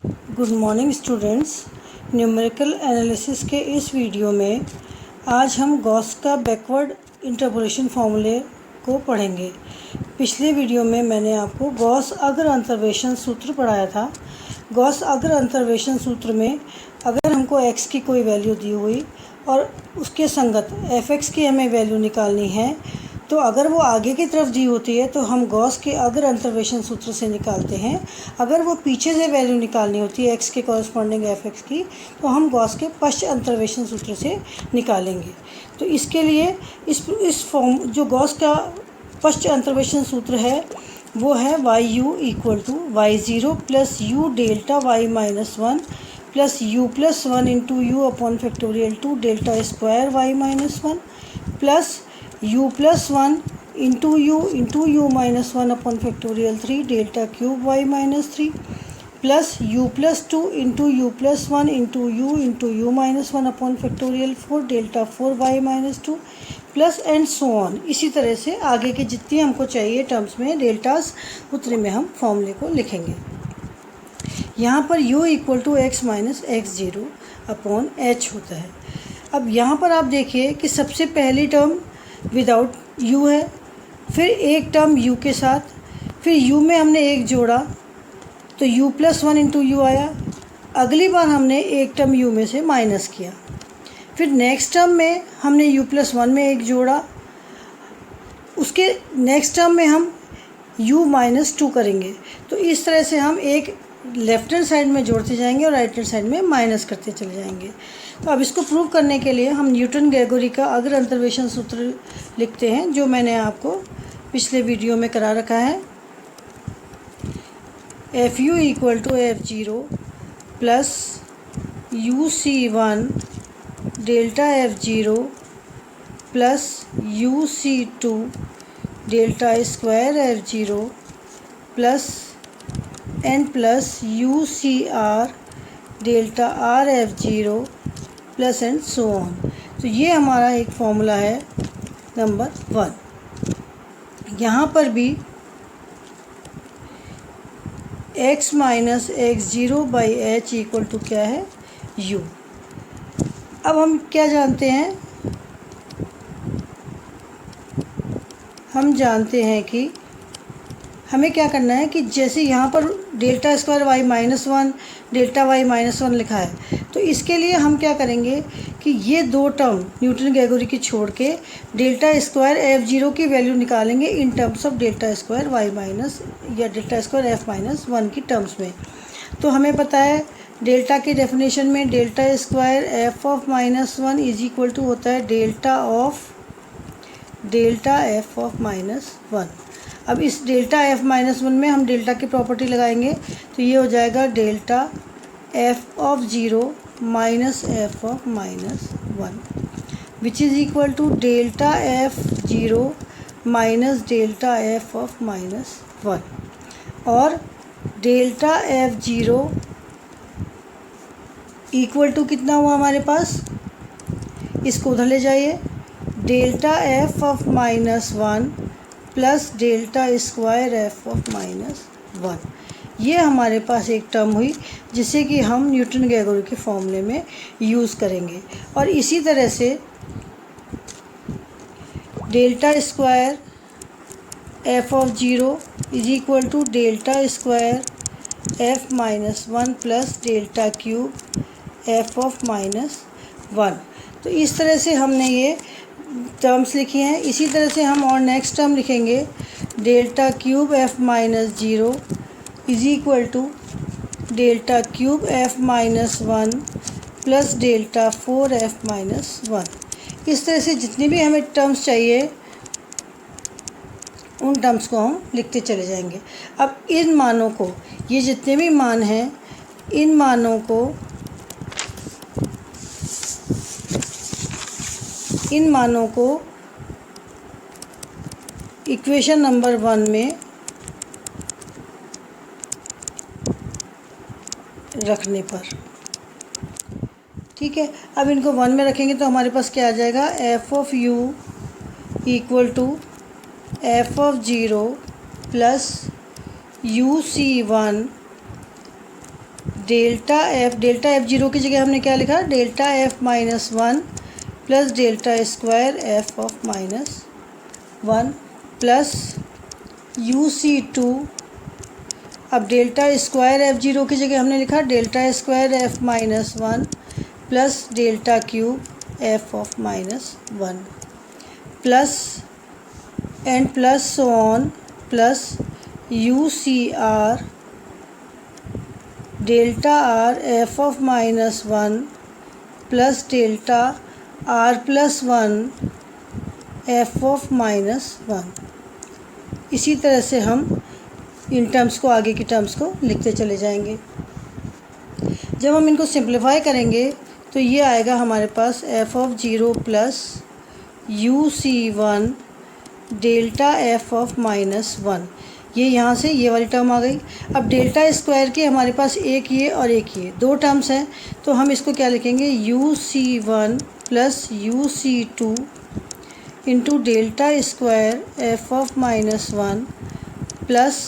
Good morning students. Numerical analysis के इस video में आज हम गॉस का बैकवर्ड इंटरपोलेशन फार्मूले को पढ़ेंगे। पिछले वीडियो में मैंने आपको गॉस अग्र अंतर्वेशन सूत्र पढ़ाया था। गॉस अग्र अंतर्वेशन सूत्र में अगर हमको x की कोई वैल्यू दी हुई और उसके संगत f(x) की हमें वैल्यू निकालनी है, तो अगर वो आगे की तरफ दी होती है तो हम गॉस के अग्र अंतर्वेशन सूत्र से निकालते हैं। अगर वो पीछे से वैल्यू निकालनी होती है x के कॉरस्पॉन्डिंग f(x) की, तो हम गॉस के पश्च अंतर्वेशन सूत्र से निकालेंगे। तो इसके लिए इस फॉर्म जो गॉस का पश्च अंतर्वेशन सूत्र है वो है YU = Y0 plus U delta Y minus 1 plus U plus 1 into U upon factorial 2 delta square Y minus 1 plus U plus 1 into U minus 1 upon factorial 3 delta cube Y minus 3 plus U plus 2 into U plus 1 into U minus 1 upon factorial 4 delta 4 Y minus 2 plus and so on. इसी तरह से आगे के जितनी हमको चाहिए terms में deltas, उतने में हम फॉर्मूले को लिखेंगे। यहाँ पर U = x minus x0 upon h होता है। अब यहाँ पर आप देखिए कि सबसे पहली टर्म विदाउट U है, फिर एक टर्म U के साथ, फिर U में हमने एक जोड़ा तो U प्लस 1 इंटू U आया। अगली बार हमने एक टर्म U में से माइनस किया, फिर नेक्स्ट टर्म में हमने U प्लस 1 में एक जोड़ा, उसके नेक्स्ट टर्म में हम U माइनस 2 करेंगे। तो इस तरह से हम एक लेफ्ट हैंड साइड में जोड़ते जाएंगे और राइट हैंड साइड में माइनस करते चले जाएंगे। तो अब इसको प्रूव करने के लिए हम न्यूटन ग्रेगोरी का अग्र अंतर्वेशन सूत्र लिखते हैं, जो मैंने आपको पिछले वीडियो में करा रखा है। FU = F0 plus UC1 delta F0 plus UC2 delta square F0 plus n plus UCR delta R F0 plus and so on. तो ये हमारा एक फॉर्मूला है नंबर 1। यहाँ पर भी x minus x0 by h equal to क्या है, U। अब हम क्या जानते हैं, हम जानते हैं कि हमें क्या करना है कि जैसे यहाँ पर delta square y minus 1 delta y minus 1 लिखा है, तो इसके लिए हम क्या करेंगे कि ये दो टर्म न्यूटन ग्रेगोरी की छोड़ के डेल्टा स्क्वायर F0 की वैल्यू निकालेंगे in terms of delta square y minus या डेल्टा स्क्वायर f माइनस 1 की टर्म्स में। तो हमें पता है डेल्टा की डेफिनेशन में delta square f of minus 1 is equal to होता है डेल्टा f ऑफ माइनस 1। अब इस डेल्टा f माइनस 1 में हम डेल्टा की प्रॉपर्टी लगाएंगे, तो ये हो जाएगा delta f of 0 minus f of minus 1 which is equal to delta f0 minus delta f of minus 1। और डेल्टा f0 इक्वल टू कितना हुआ हमारे पास, इसको उधर ले जाइए, delta f of minus 1 plus delta square f of minus 1। ये हमारे पास एक टर्म हुई जिसे कि हम न्यूटन ग्रेगोरी के फॉर्मूले में यूज़ करेंगे। और इसी तरह से delta square f of 0 is equal to delta square f minus 1 plus delta cube f of minus 1। तो इस तरह से हमने ये टर्म्स लिखी हैं। इसी तरह से हम और नेक्स्ट टर्म लिखेंगे, delta cube f minus 0 is equal to delta cube f minus 1 plus delta 4f minus 1। इस तरह से जितनी भी हमें टर्म्स चाहिए उन टर्म्स को हम लिखते चले जाएंगे। अब इन मानों को, ये जितने भी मान हैं, इन मानों को इक्वेशन नंबर 1 में रखने पर, ठीक है। अब इनको 1 में रखेंगे तो हमारे पास क्या आ जाएगा, f of u equal to f of 0 plus UC1 delta F zero की जगह हमने क्या लिखा, delta F minus one plus delta square F of minus one plus U C two. अब डेल्टा स्क्वायर एफ जीरो की जगह हमने लिखा delta square F minus one plus delta cube F of minus one plus and plus so on plus U C R delta R F of minus one plus delta R plus one F of minus one. इसी तरह से हम in terms को, आगे की terms को लिखते चले जाएंगे। जब हम इनको सिंप्लीफाई करेंगे तो ये आएगा हमारे पास F of zero plus U C one delta F of minus one. ये यहाँ से ये वाली टर्म आ गई। अब डेल्टा स्क्वायर के हमारे पास एक ये और एक ये दो टर्म्स हैं, तो हम इसको क्या लिखेंगे, U C one plus U C two into delta square F of minus one plus,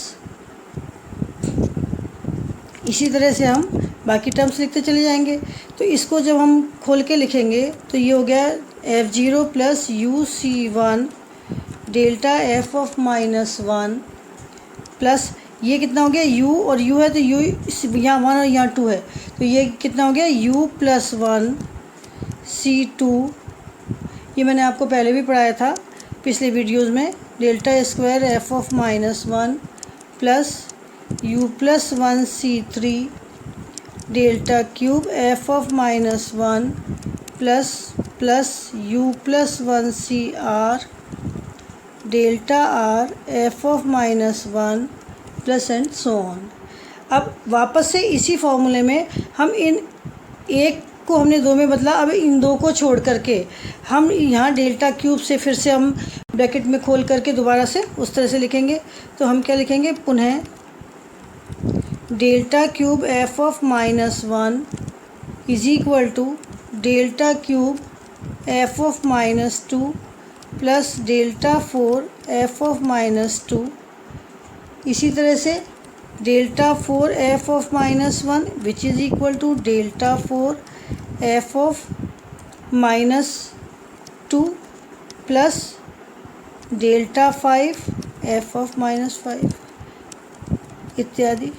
इसी तरह से हम बाकी टर्म्स लिखते चले जाएंगे। तो इसको जब हम खोल के लिखेंगे तो ये हो गया F zero plus U C one delta F of minus one plus ये कितना हो गया, u और u है तो u यहाँ वन और यहाँ टू है, तो ये कितना हो गया u plus one C two. ये मैंने आपको पहले भी पढ़ाया था पिछले वीडियोस में, delta square F of minus one plus u plus one C three delta cube F of minus one plus u plus one C R delta R F of minus one plus and so on. अब वापस से इसी फॉर्मूले में हम इन एक को हमने दो में बदला, अब इन दो को छोड़ करके हम यहाँ डेल्टा क्यूब से फिर से हम ब्रैकेट में खोल करके दोबारा से उस तरह से लिखेंगे। तो हम क्या लिखेंगे, पुनः delta cube F of minus one is equal to delta cube F of minus two plus delta four F of minus two. इसी तरह से delta four F of minus one which is equal to delta four F of minus two plus delta five F of minus five इत्यादि।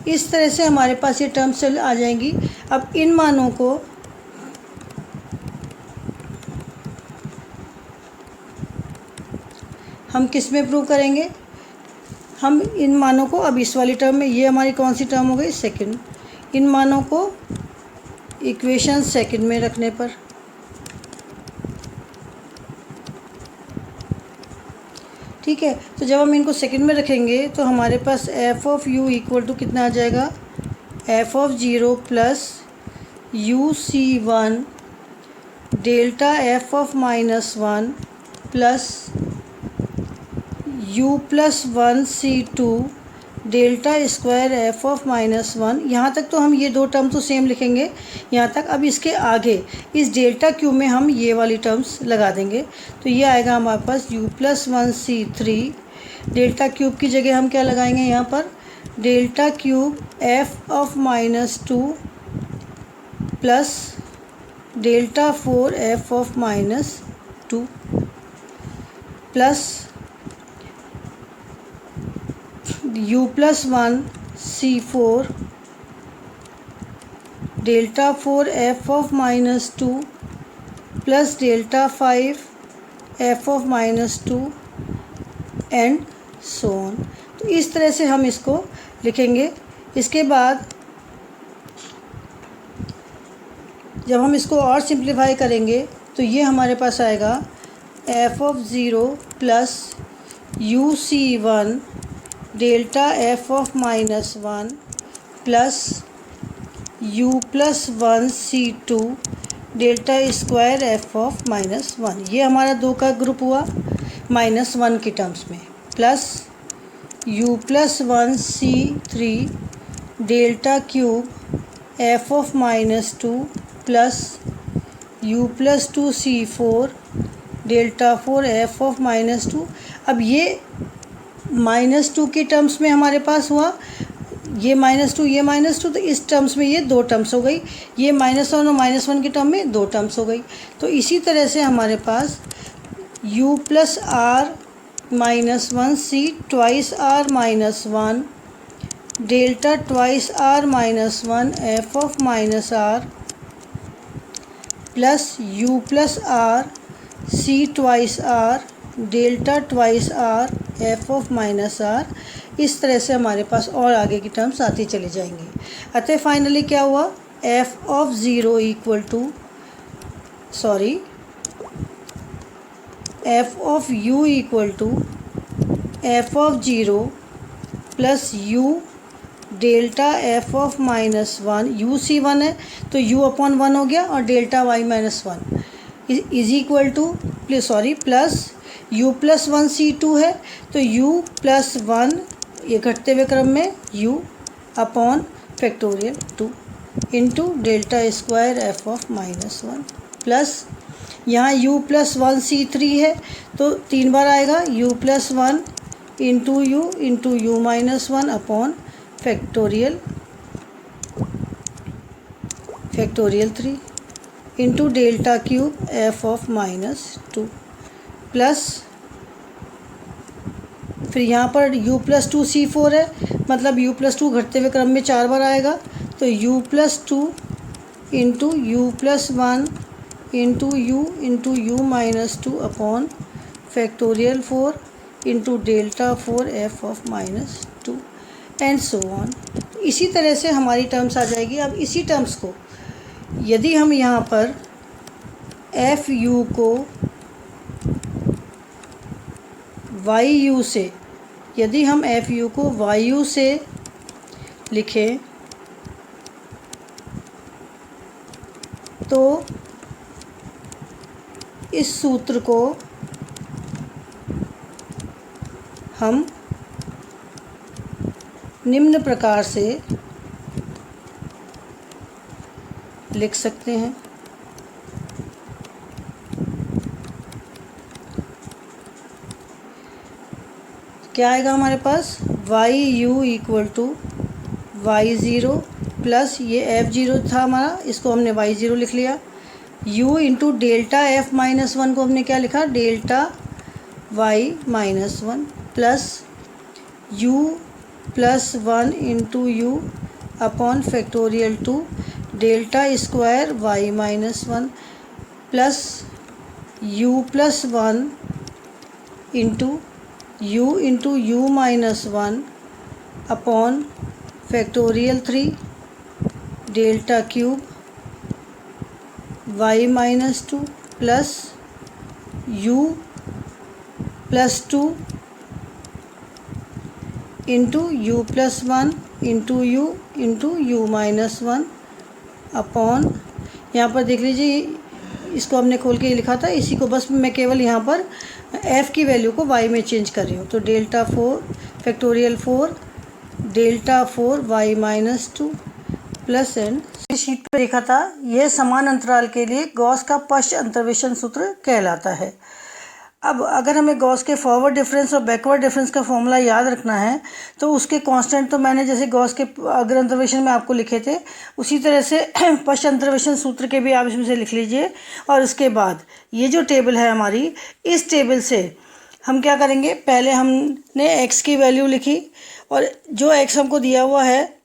इस तरह से हमारे पास ये terms चल आ जाएंगी। अब इन मानों को हम किस में प्रूव करेंगे, हम इन मानों को, अब इस वाली टर्म में, ये हमारी कौन सी टर्म हो गई, सेकंड, इन मानों को इक्वेशन सेकंड में रखने पर, ठीक है। तो जब हम इनको सेकंड में रखेंगे तो हमारे पास F of U equal to कितना आ जाएगा, F of zero plus U C one delta F of minus one plus u plus one C two delta square F of minus one. यहाँ तक तो हम ये दो टर्म तो सेम लिखेंगे यहाँ तक। अब इसके आगे इस डेल्टा क्यूब में हम ये वाली टर्म्स लगा देंगे, तो ये आएगा हमारे पास u plus one C three. Delta cube की जगह हम क्या लगाएंगे यहाँ पर, delta cube F of minus two plus delta four F of minus two plus u plus one C four delta four F of minus two plus delta five F of minus two and so on. तो इस तरह से हम इसको लिखेंगे। इसके बाद जब हम इसको और सिंप्लीफाई करेंगे तो ये हमारे पास आएगा F of zero plus U C one delta F of minus one plus U plus one C two delta square F of minus one. ये हमारा दो का ग्रुप हुआ माइनस वन की टर्म्स में, plus U plus one C three delta cube F of minus two plus U plus two C four delta four F of minus two. अब ये minus two की टर्म्स में हमारे पास हुआ, ये -2 ये -2, तो इस टर्म्स में ये 2 टर्म्स हो गई, ये -1 और -1 के टर्म में 2 टर्म्स हो गई। तो इसी तरह से हमारे पास u plus R -1 C twice R -1 delta twice R -1 F of -r plus u plus R C twice R delta twice R F of -r। इस तरह से हमारे पास और आगे की टर्म्स आती चली जाएंगी। अतः फाइनली क्या हुआ, F of zero equal to F of u equal to F of zero plus u delta F of -1, u C 1 है तो u अपॉन 1 हो गया, और delta y -1 is equal to plus u plus 1 c2 है तो u plus 1 ये घटते हुए क्रम में u upon factorial 2 into delta square F of -1 plus यहाँ u प्लस 1 c3 है तो 3 बार आएगा u plus 1 into u -1 upon factorial 3 into delta cube F of -2 plus फिर यहाँ पर u प्लस 2 c4 है, मतलब u प्लस 2 घटते हुए क्रम में 4 बार आएगा तो u plus 2 into u plus 1 into u -2 upon factorial 4 into delta 4 F of -2 and so on. इसी तरह से हमारी टर्म्स आ जाएगी। अब इसी टर्म्स को यदि हम यहाँ पर एफ यू को वाई यू से, यदि हम एफ यू को वाई यू से लिखें तो इस सूत्र को हम निम्न प्रकार से लिख सकते हैं। क्या आएगा हमारे पास, Y U equal to y0 plus ये f0 था हमारा, इसको हमने y0 लिख लिया, u इंटू डेल्टा f -1 को हमने क्या लिखा, delta y -1 plus u plus 1 into u upon factorial 2 delta square y -1 plus u plus 1 into u -1 upon factorial 3 delta cube y -2 plus u plus 2 into u plus 1 into u -1 upon, यहाँ पर देख लीजिए इसको हमने खोल के लिखा था, इसी को बस मैं केवल यहाँ पर f की वैल्यू को y में चेंज कर रही हूँ। तो delta 4 factorial 4 delta 4 y -2 plus and sheet पर देखा था, यह समान अंतराल के लिए गॉस का पश्च अंतर्वेशन सूत्र कहलाता है। अब अगर हमें गॉस के फॉरवर्ड डिफरेंस और बैकवर्ड डिफरेंस का फॉर्मूला याद रखना है तो उसके कांस्टेंट तो मैंने जैसे गॉस के अग्र अंतर्वेशन में आपको लिखे थे उसी तरह से पश्च अंतर्वेशन सूत्र के भी आप इसमें से लिख लीजिए। और उसके बाद ये जो टेबल है हमारी, इस टेबल से हम क्या करेंगे, पहले हमने x की वैल्यू लिखी और जो x हमको दिया हुआ है,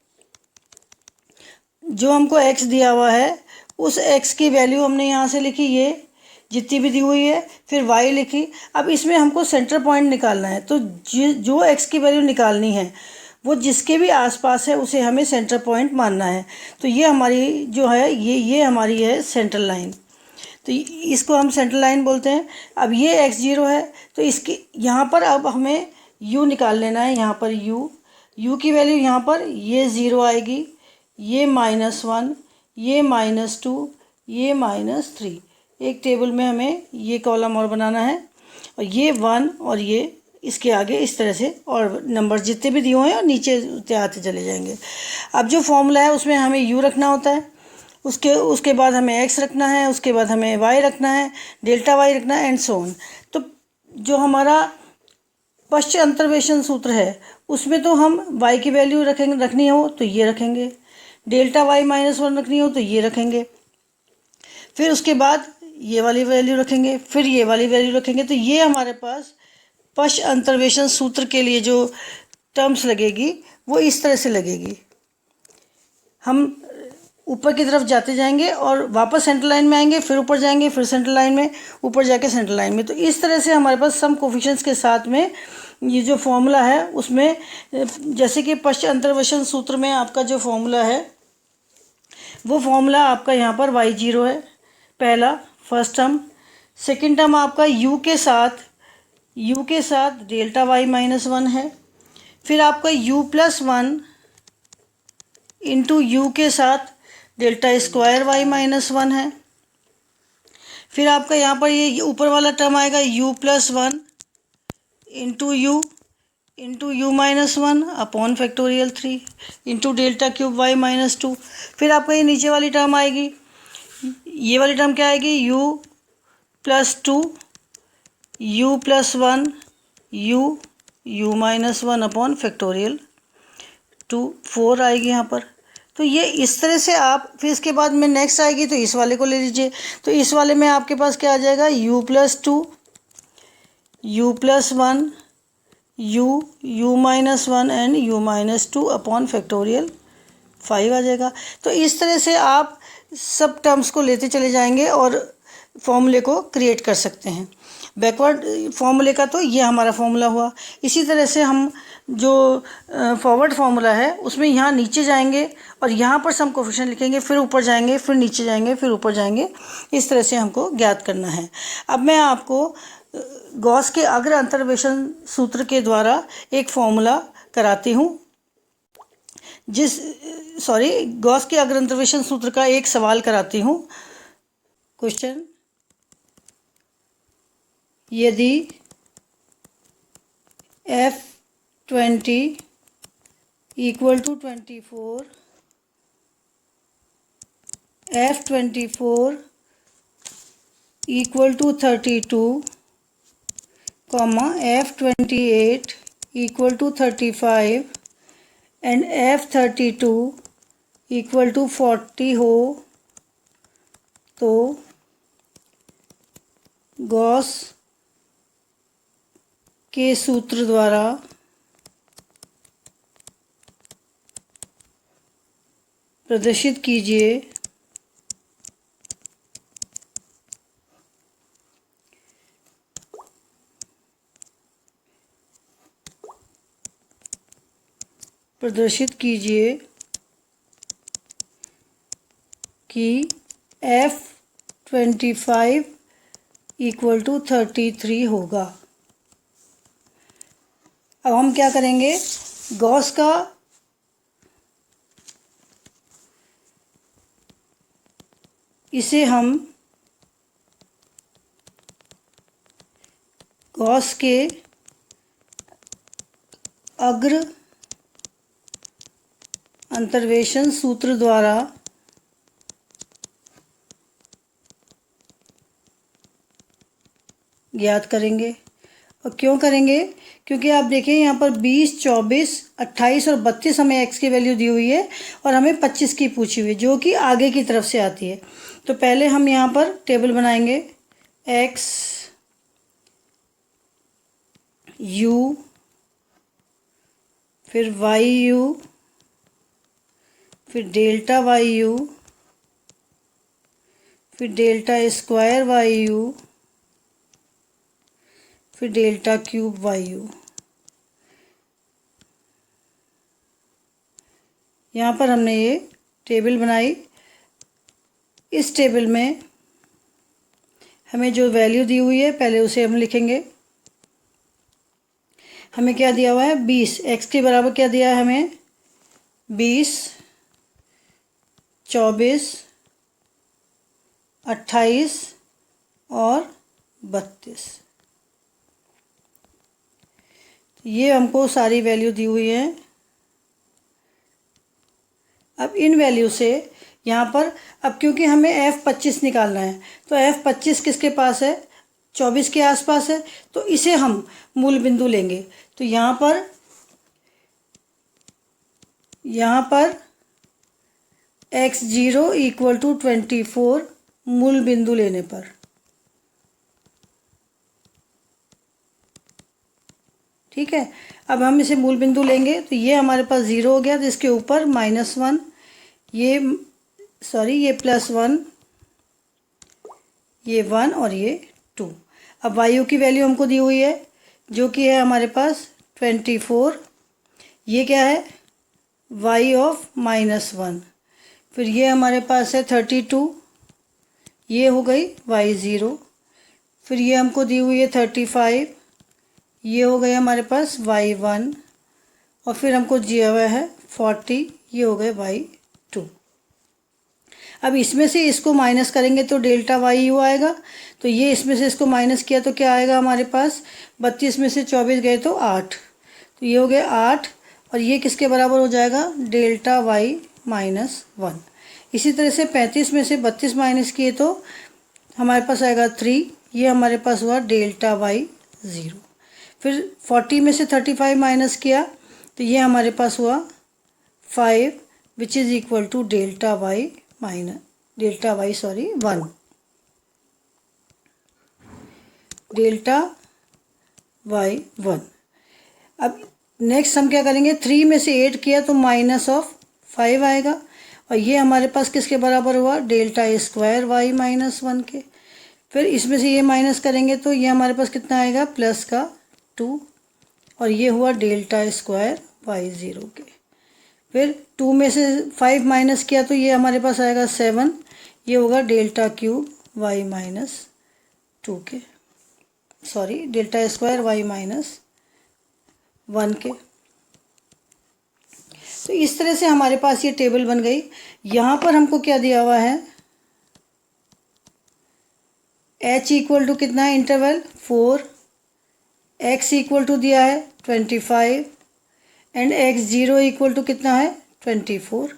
जो हमको x दिया हुआ है उस x की वैल्यू हमने यहाँ से लिखी, ये जितनी भी दी हुई है, फिर y लिखी। अब इसमें हमको सेंटर पॉइंट निकालना है तो जो x की वैल्यू निकालनी है वो जिसके भी आसपास है उसे हमें सेंटर पॉइंट मानना है। तो ये हमारी जो है ये हमारी है सेंट्रल लाइन, तो इसको हम सेंट्रल लाइन बोलते हैं। अब ये x0 है तो इसके यहाँ पर अब हमें u निकाल लेना है। यहाँ पर u की वैल्यू यहाँ पर ये 0 आएगी, ये -1, ये -2, ये -3। एक टेबल में हमें ये कॉलम और बनाना है और ये 1 और ये इसके आगे इस तरह से और नंबर जितने भी दिए हुए हैं और नीचे आते चले जाएंगे। अब जो फॉर्मूला है उसमें हमें u रखना होता है, उसके बाद हमें x रखना है, उसके बाद हमें y रखना है, डेल्टा y रखना है एंड सो ऑन। तो जो हमारा पश्च अंतर्वेशन सूत्र है उसमें तो हम y की वैल्यू रखनी हो तो ये रखेंगे, डेल्टा y -1 रखनी हो तो ये रखेंगे, फिर उसके बाद ये वाली वैल्यू रखेंगे, फिर ये वाली वैल्यू रखेंगे। तो ये हमारे पास पश्च अंतर्वेशन सूत्र के लिए जो टर्म्स लगेगी वो इस तरह से लगेगी। हम ऊपर की तरफ जाते जाएंगे और वापस सेंट्रल लाइन में आएंगे, फिर ऊपर जाएंगे, फिर सेंट्रल लाइन में, ऊपर जाके सेंट्रल लाइन में। तो इस तरह से हमारे पास सम कोफिशिएंट्स के साथ में ये जो फॉर्मूला है उसमें, जैसे कि पश्च अंतर्वेशन सूत्र में आपका जो फॉर्मूला है वो फॉर्मूला आपका यहाँ पर y0 है, पहला फर्स्ट टर्म। सेकंड टर्म आपका u के साथ डेल्टा y -1 है। फिर आपका u+1 इंटू यू के साथ डेल्टा स्क्वायर y -1 है। फिर आपका यहाँ पर ये ऊपर वाला टर्म आएगा u+1 into you -1 upon factorial 3 into delta cube y -2। फिर आपका ये नीचे वाली टर्म आएगी, ये वाली टर्म क्या आएगी, u+2 u+1 u -1 upon factorial 2 4 आएगी यहाँ पर। तो ये इस तरह से आप, फिर इसके बाद में नेक्स्ट आएगी तो इस वाले को ले लीजिए। तो इस वाले में आपके पास क्या आ जाएगा, u+2 u+1 u -1 and u -2 upon factorial 5 आ जाएगा। तो इस तरह से आप सब टर्म्स को लेते चले जाएंगे और फॉर्मूले को क्रिएट कर सकते हैं। बैकवर्ड फॉर्मूले का तो ये हमारा फॉर्मूला हुआ। इसी तरह से हम जो फॉरवर्ड फार्मूला है उसमें यहाँ नीचे जाएंगे और यहाँ पर सम कोफिशिएंट लिखेंगे, फिर ऊपर जाएंगे, फिर नीचे जाएंगे, फिर ऊपर जाएंगे। इस तरह से हमको ज्ञात करना है। अब मैं आपको गॉस के अग्र अंतर्वेशन सूत्र के द्वारा एक फॉर्मूला कराती हूँ, गॉस के अग्र अंतर्वेशन सूत्र का एक सवाल कराती हूँ। क्वेश्चन, यदि F20 equal to 24, F24 equal to 32, F28 equal to 35 and F32 equal to 40 हो तो गॉस के सूत्र द्वारा प्रदर्शित कीजिए कि F25 इक्वल टू 33 होगा। अब हम क्या करेंगे, गॉस का इसे हम गॉस के अग्र अंतर्वेशन सूत्र द्वारा ज्ञात करेंगे। और क्यों करेंगे, क्योंकि आप देखिए यहाँ पर 20, 24, 28 और 32 हमें x की वैल्यू दी हुई है और हमें 25 की पूछी हुई है जो कि आगे की तरफ से आती है। तो पहले हम यहाँ पर टेबल बनाएंगे, x u, फिर y u, फिर डेल्टा y u, फिर डेल्टा स्क्वायर y u, फिर डेल्टा क्यूब y u। यहाँ पर हमने ये टेबल बनाई। इस टेबल में हमें जो वैल्यू दी हुई है पहले उसे हम लिखेंगे। हमें क्या दिया हुआ है, 20, x के बराबर क्या दिया है हमें, 20, 24, 28 और 32। ये हमको सारी वैल्यू दी हुई है। अब इन वैल्यू से यहाँ पर, अब क्योंकि हमें F25 निकालना है तो F25 किसके पास है, 24 के आसपास है, तो इसे हम मूल बिंदु लेंगे। तो यहाँ पर x0 इक्वल टू 24 मूल बिंदु लेने पर, ठीक है। अब हम इसे मूल बिंदु लेंगे तो ये हमारे पास 0 हो गया, तो इसके ऊपर -1, ये +1, ये 1 और ये 2। अब वायु की वैल्यू हमको दी हुई है जो कि है हमारे पास 24। ये क्या है, y ऑफ -1। फिर ये हमारे पास है 32, ये हो गई y0। फिर ये हमको दी हुई है 35, ये हो गए हमारे पास y1। और फिर हमको दिया हुआ है 40, ये हो गए y2। अब इसमें से इसको माइनस करेंगे तो डेल्टा YU आएगा। तो ये इसमें से इसको माइनस किया तो क्या आएगा हमारे पास, 32 में से 24 गए तो 8, तो ये हो गए 8। और ये किसके बराबर हो जाएगा, डेल्टा Y -1। इसी तरह से 35 में से 32 माइनस किए तो हमारे पास आएगा 3, ये हमारे पास हुआ डेल्टा Y0। फिर 40 में से 35 माइनस किया तो ये हमारे पास हुआ 5, which is equal to delta Y 1, delta Y1। अब नेक्स्ट हम क्या करेंगे, 3 में से 8 किया तो -5 आएगा, और ये हमारे पास किसके बराबर हुआ, डेल्टा स्क्वायर Y -1 के। फिर इसमें से ये माइनस करेंगे तो ये हमारे पास कितना आएगा, +2, और ये हुआ डेल्टा स्क्वायर Y0 के। फिर 2 में से 5 माइनस किया तो ये हमारे पास आएगा 7, ये होगा डेल्टा क्यूब Y -2 के, डेल्टा स्क्वायर Y -1 के। तो इस तरह से हमारे पास ये टेबल बन गई। यहाँ पर हमको क्या दिया हुआ है, h इक्वल टू कितना है, इंटरवल 4, x इक्वल टू दिया है 25 एंड x0 इक्वल टू कितना है 24।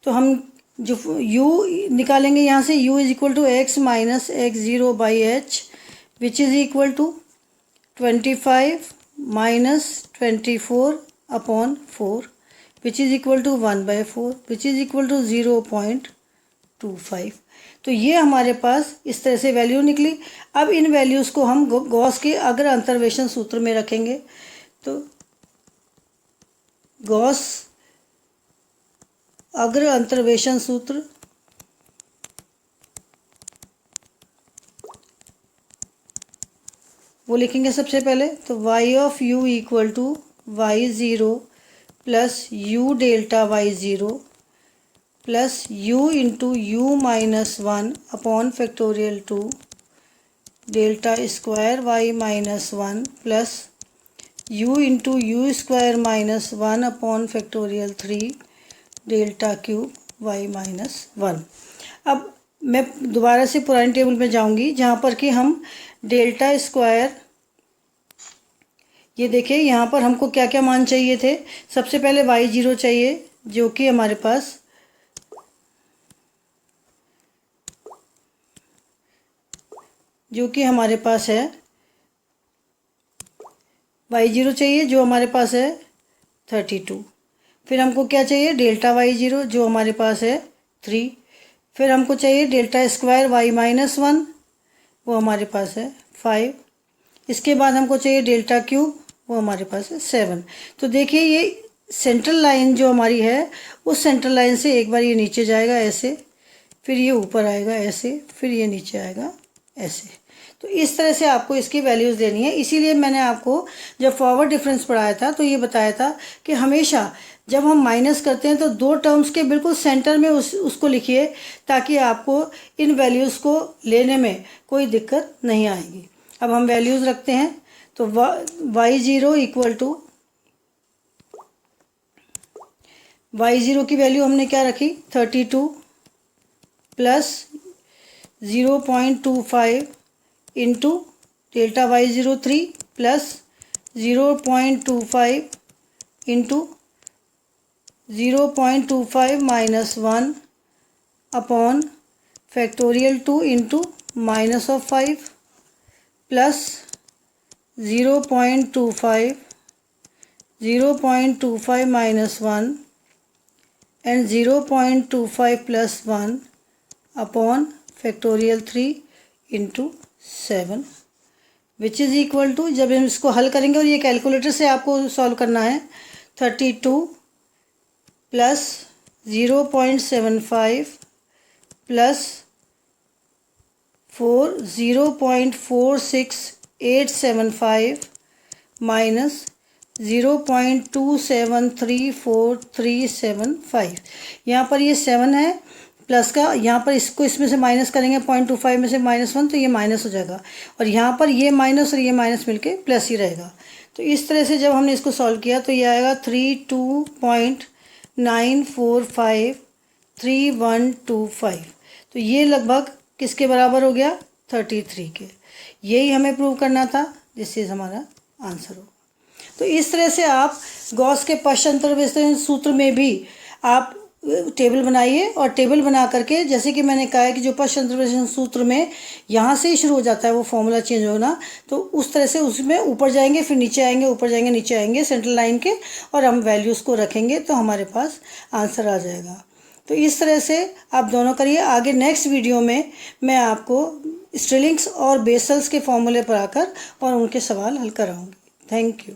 तो हम जो u निकालेंगे यहाँ से, u is equal to x minus x0 by H, which is equal to 25 minus 24 upon 4, which is equal to 1/4, which is equal to 0.25। तो ये हमारे पास इस तरह से वैल्यू निकली। अब इन वैल्यूज़ को हम गॉस के अग्र अंतर्वेशन सूत्र में रखेंगे। तो गॉस अग्र अंतर्वेशन सूत्र वो लिखेंगे सबसे पहले। तो y of u equal to y0 plus u delta y0 plus u into u -1 upon factorial 2 delta square y -1 plus u into u square -1 upon factorial 3 delta cube y -1। अब मैं दोबारा से पुरानी टेबल में जाऊंगी जहाँ पर कि हम डेल्टा स्क्वायर, ये देखिए यहाँ पर हमको क्या क्या मान चाहिए थे। सबसे पहले y0 चाहिए जो कि हमारे पास है y0 चाहिए जो हमारे पास है 32। फिर हमको क्या चाहिए, डेल्टा y0 जो हमारे पास है 3। फिर हमको चाहिए डेल्टा स्क्वायर y -1 वो हमारे पास है 5। इसके बाद हमको चाहिए डेल्टा क्यूब वो हमारे पास है 7। तो देखिए ये सेंट्रल लाइन जो हमारी है उस सेंट्रल लाइन से एक बार ये नीचे जाएगा ऐसे, फिर ये ऊपर आएगा ऐसे, फिर ये नीचे आएगा ऐसे। तो इस तरह से आपको इसकी वैल्यूज़ देनी है। इसीलिए मैंने आपको जब फॉरवर्ड डिफरेंस पढ़ाया था तो ये बताया था कि हमेशा जब हम माइनस करते हैं तो दो टर्म्स के बिल्कुल सेंटर में उसको लिखिए ताकि आपको इन वैल्यूज़ को लेने में कोई दिक्कत नहीं आएगी। अब हम वैल्यूज़ रखते हैं। तो y0 इक्वल टू y0 की वैल्यू हमने क्या रखी 32 plus 0.25 into delta y0 3 plus 0.25 into 0.25 -1 upon factorial 2 into -5 plus 0.25, 0.25 minus 1 and 0.25 plus 1 upon factorial 3 into 7 which is equal to, जब हम इसको हल करेंगे और ये कैलकुलेटर से आपको सॉल्व करना है, 32 प्लस 0.75 प्लस 4 0.46875 माइनस 0.2734375। यहाँ पर ये 7 है प्लस का, यहाँ पर इसको इसमें से माइनस करेंगे 0.25 में से -1 तो ये माइनस हो जाएगा, और यहाँ पर ये माइनस और ये माइनस मिलके प्लस ही रहेगा। तो इस तरह से जब हमने इसको सॉल्व किया तो ये आएगा 32.9453125। तो ये लगभग किसके बराबर हो गया, 33 के। यही हमें प्रूव करना था, जिससे हमारा आंसर होगा। तो इस तरह से आप गॉस के पश्चांतर विश्लेषण सूत्र में भी आप टेबल बनाइए, और टेबल बना करके, जैसे कि मैंने कहा है कि जो पश्चांतर विश्लेषण सूत्र में यहाँ से ही शुरू हो जाता है वो फॉर्मूला चेंज होना, तो उस तरह से उसमें ऊपर जाएंगे फिर नीचे आएंगे, ऊपर जाएंगे नीचे आएंगे सेंट्रल लाइन के, और हम वैल्यूज़ को रखेंगे तो हमारे पास आंसर आ जाएगा। तो इस तरह से आप दोनों करिए। आगे नेक्स्ट वीडियो में मैं आपको स्टिलिंग्स और बेसल्स के फॉर्मूले पर आकर और उनके सवाल हल कराऊंगी। Thank you.